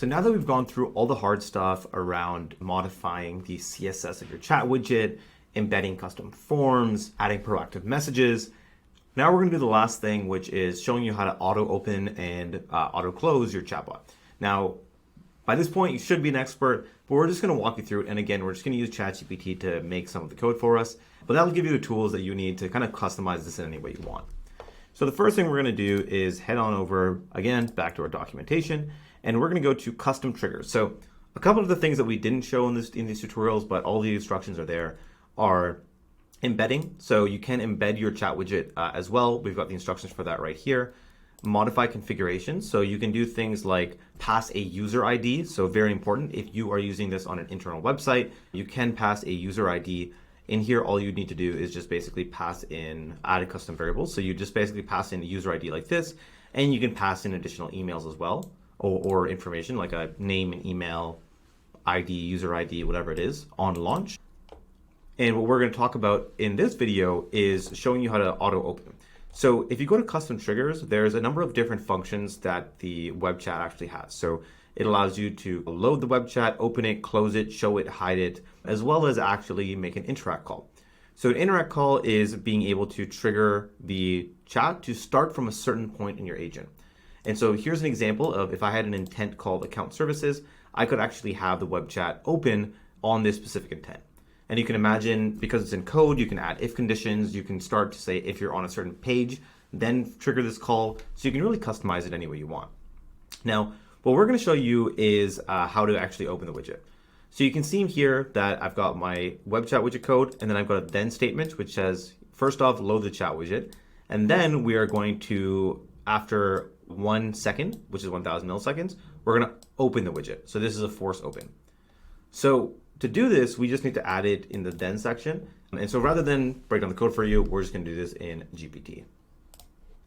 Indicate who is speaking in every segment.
Speaker 1: So now that we've gone through all the hard stuff around modifying the CSS of your chat widget, embedding custom forms, adding proactive messages, now we're going to do the last thing, which is showing you how to auto open and auto close your chatbot. Now, by this point, you should be an expert, but we're just going to walk you through it. And again, we're just going to use ChatGPT to make some of the code for us, but that'll give you the tools that you need to kind of customize this in any way you want. So the first thing we're going to do is head on over, again, back to our documentation, and we're going to go to custom triggers. So a couple of the things that we didn't show in these tutorials, but all the instructions are there, are embedding. So you can embed your chat widget as well. We've got the instructions for that right here. Modify configuration. So you can do things like pass a user ID. So very important. If you are using this on an internal website, you can pass a user ID. In here, all you need to do is just basically pass in added custom variables. So you just basically pass in a user ID like this, and you can pass in additional emails as well, or information like a name and email, ID, user ID, whatever it is on launch. And what we're going to talk about in this video is showing you how to auto open. So if you go to custom triggers, there's a number of different functions that the web chat actually has. So it allows you to load the web chat, open it, close it, show it, hide it, as well as actually make an interact call. So an interact call is being able to trigger the chat to start from a certain point in your agent. And so here's an example of if I had an intent called account services, I could actually have the web chat open on this specific intent. And you can imagine, because it's in code, you can add if conditions. You can start to say if you're on a certain page, then trigger this call. So you can really customize it any way you want. Now, what we're going to show you is how to actually open the widget. So you can see here that I've got my web chat widget code, and then I've got a then statement, which says, first off, load the chat widget. And then we are going to, after 1 second, which is 1000 milliseconds, we're going to open the widget. So this is a force open. So to do this, we just need to add it in the then section. And so rather than break down the code for you, we're just going to do this in GPT.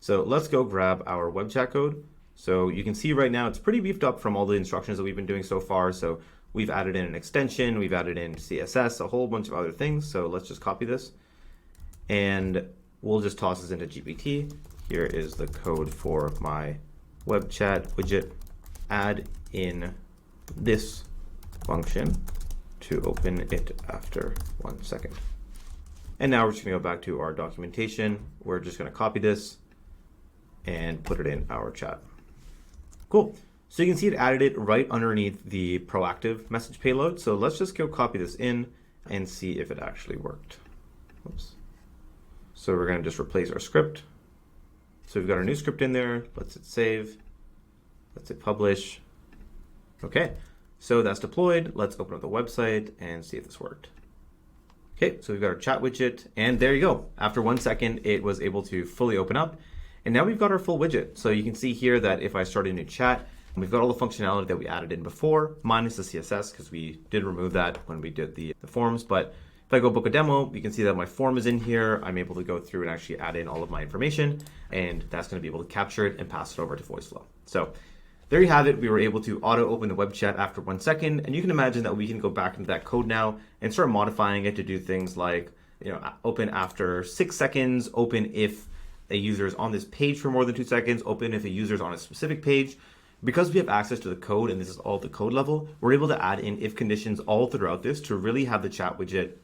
Speaker 1: So let's go grab our web chat code. So you can see right now it's pretty beefed up from all the instructions that we've been doing so far. So we've added in an extension, we've added in CSS, a whole bunch of other things. So let's just copy this and we'll just toss this into GPT. Here is the code for my web chat widget. Add in this function to open it after 1 second. And now we're just gonna go back to our documentation. We're just gonna copy this and put it in our chat. Cool. So you can see it added it right underneath the proactive message payload. So let's just go copy this in and see if it actually worked. Oops. So we're gonna just replace our script. So we've got our new script in there. Let's hit save. Let's hit publish. Okay. So that's deployed. Let's open up the website and see if this worked. Okay, so we've got our chat widget, and there you go. After 1 second, it was able to fully open up. And now we've got our full widget. So you can see here that if I start a new chat, we've got all the functionality that we added in before, minus the CSS, because we did remove that when we did the forms. But if I go book a demo, you can see that my form is in here. I'm able to go through and actually add in all of my information, and that's going to be able to capture it and pass it over to Voiceflow. So there you have it. We were able to auto open the web chat after 1 second, and you can imagine that we can go back into that code now and start modifying it to do things like, open after 6 seconds, open if a user is on this page for more than 2 seconds, open if a user is on a specific page. Because we have access to the code, and this is all the code level, we're able to add in if conditions all throughout this to really have the chat widget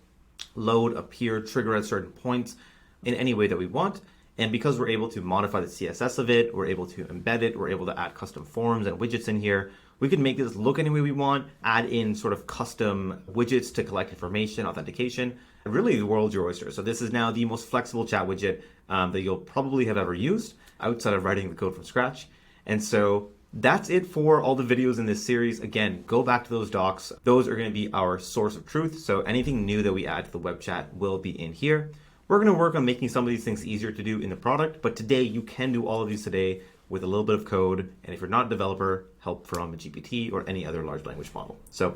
Speaker 1: load, appear, trigger at certain points in any way that we want. And because we're able to modify the CSS of it, we're able to embed it, we're able to add custom forms and widgets in here. We can make this look any way we want, add in sort of custom widgets to collect information, authentication. Really, the world's your oyster. So this is now the most flexible chat widget that you'll probably have ever used outside of writing the code from scratch. And so that's it for all the videos in this series. Again, go back to those docs. Those are going to be our source of truth. So anything new that we add to the web chat will be in here. We're going to work on making some of these things easier to do in the product, but today you can do all of these today with a little bit of code. And if you're not a developer, help from a GPT or any other large language model. So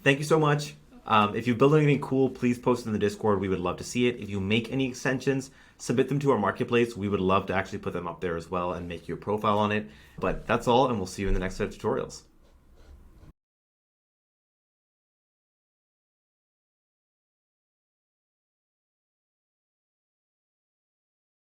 Speaker 1: thank you so much. If you build anything cool, please post it in the Discord. We would love to see it. If you make any extensions, submit them to our marketplace. We would love to actually put them up there as well and make your profile on it. But that's all, and we'll see you in the next set of tutorials.